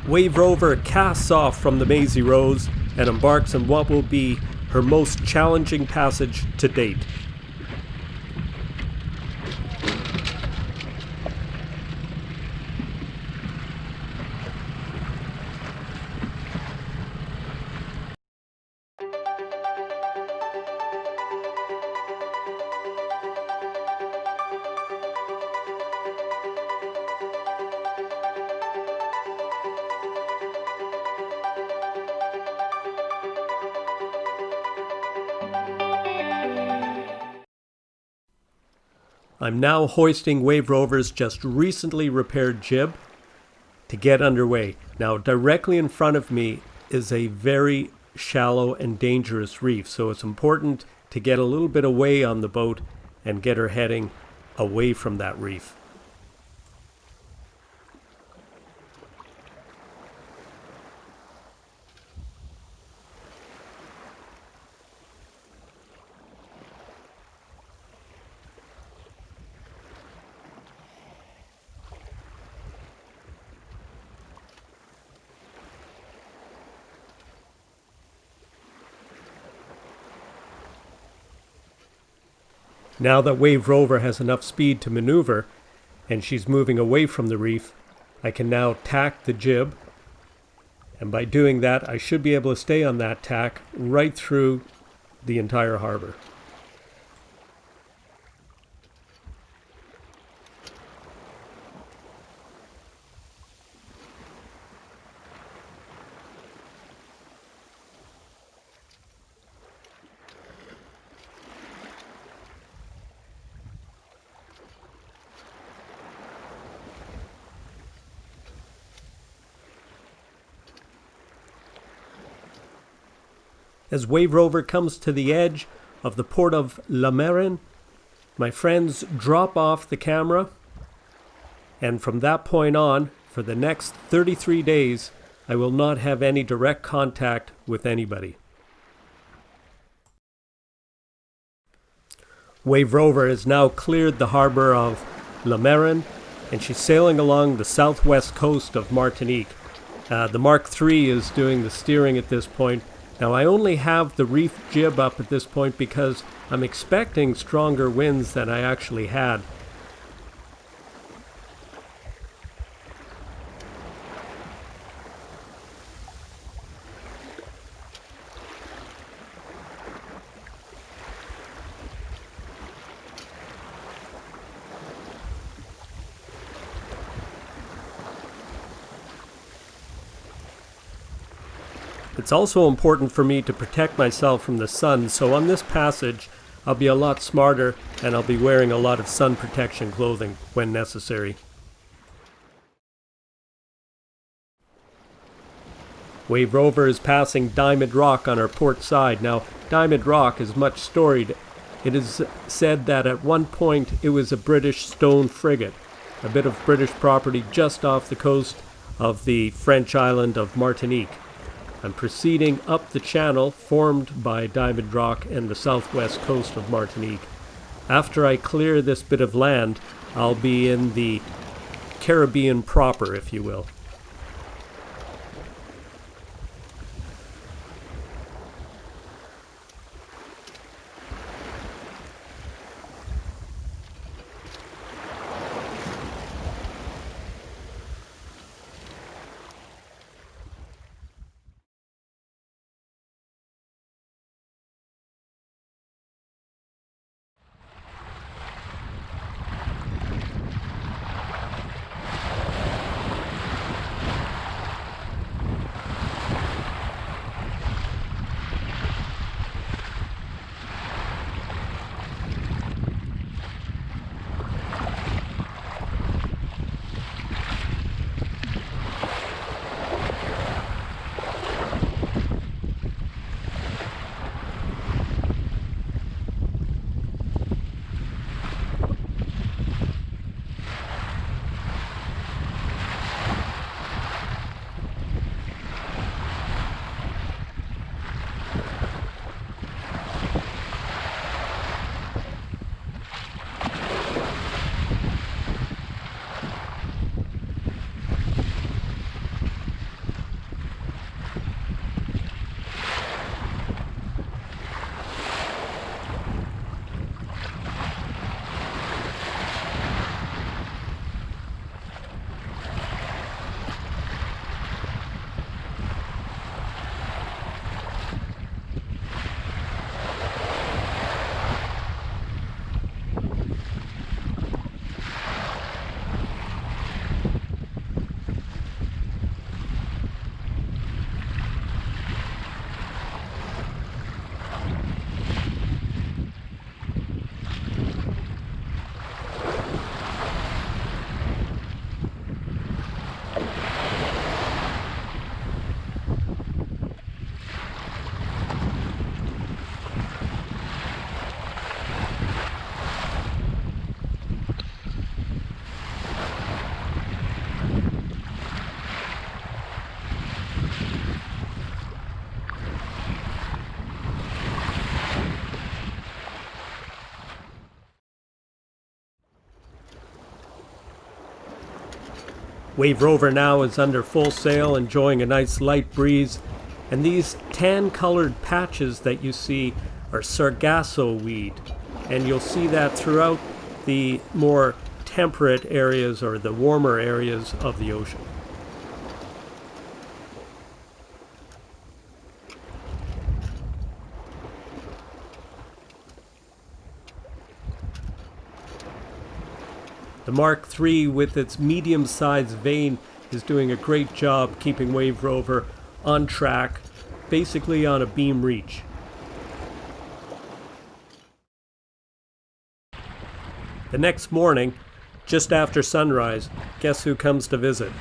Wave Rover casts off from the Maisie Rose and embarks on what will be her most challenging passage to date. I'm now hoisting Wave Rover's just recently repaired jib to get underway. Now, directly in front of me is a very shallow and dangerous reef, so it's important to get a little bit away on the boat and get her heading away from that reef. Now that Wave Rover has enough speed to maneuver and she's moving away from the reef, I can now tack the jib, and by doing that I should be able to stay on that tack right through the entire harbor. As Wave Rover comes to the edge of the port of La Marin, my friends drop off the camera, and from that point on, for the next 33 days, I will not have any direct contact with anybody. Wave Rover has now cleared the harbor of La Marin, and she's sailing along the southwest coast of Martinique. The Mark III is doing the steering at this point. Now, I only have the reef jib up at this point because I'm expecting stronger winds than I actually had. It's also important for me to protect myself from the sun, so on this passage I'll be a lot smarter and I'll be wearing a lot of sun protection clothing when necessary. Wave Rover is passing Diamond Rock on our port side. Now, Diamond Rock is much storied. It is said that at one point it was a British stone frigate, a bit of British property just off the coast of the French island of Martinique. I'm proceeding up the channel formed by Diamond Rock and the southwest coast of Martinique. After I clear this bit of land, I'll be in the Caribbean proper, if you will. Wave Rover now is under full sail, enjoying a nice light breeze, and these tan-colored patches that you see are sargasso weed, and you'll see that throughout the more temperate areas or the warmer areas of the ocean. The Mark III with its medium-sized vane is doing a great job keeping Wave Rover on track, basically on a beam reach. The next morning, just after sunrise, guess who comes to visit?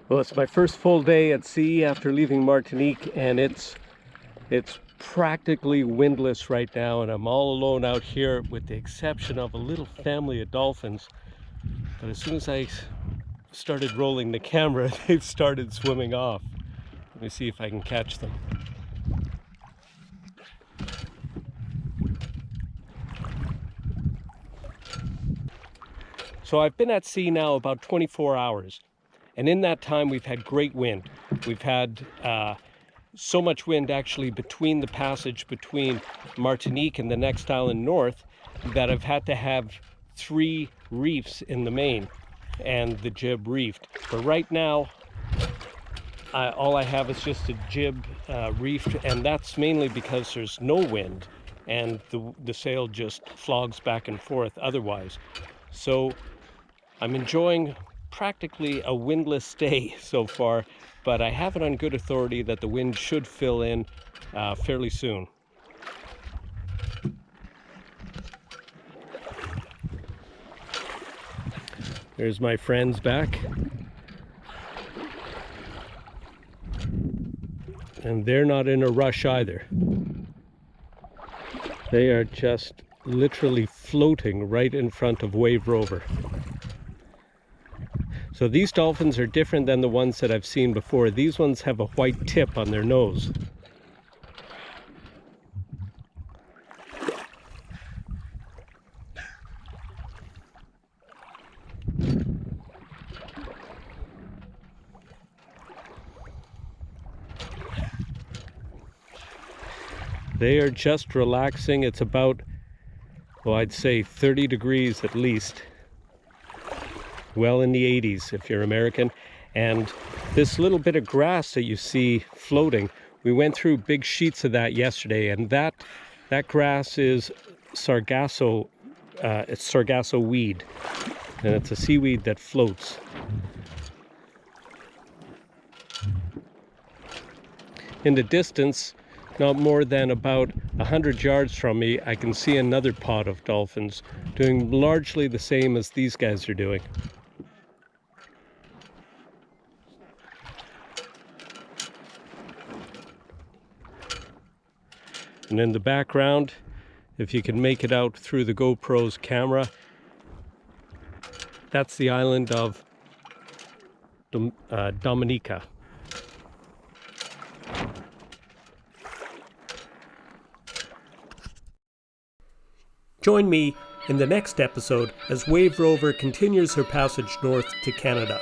Well, it's my first full day at sea after leaving Martinique, and it's practically windless right now, and I'm all alone out here with the exception of a little family of dolphins. But as soon as I started rolling the camera, they've started swimming off. Let me see if I can catch them. So I've been at sea now about 24 hours. And in that time, we've had great wind. We've had so much wind actually between the passage between Martinique and the next island north that I've had to have 3 reefs in the main and the jib reefed. But right now, all I have is just a jib reefed, and that's mainly because there's no wind and the sail just flogs back and forth otherwise. So I'm enjoying practically a windless stay so far, but I have it on good authority that the wind should fill in fairly soon. There's my friends back. And they're not in a rush either. They are just literally floating right in front of Wave Rover. So these dolphins are different than the ones that I've seen before. These ones have a white tip on their nose. They are just relaxing. It's about, well, I'd say 30 degrees at least. Well in the 80s if you're American. And this little bit of grass that you see floating, we went through big sheets of that yesterday, and that grass is sargasso. It's sargasso weed, and it's a seaweed that floats. In the distance, not more than about 100 yards from me, I can see another pod of dolphins doing largely the same as these guys are doing. And in the background, if you can make it out through the GoPro's camera, that's the island of Dominica. Join me in the next episode as Wave Rover continues her passage north to Canada.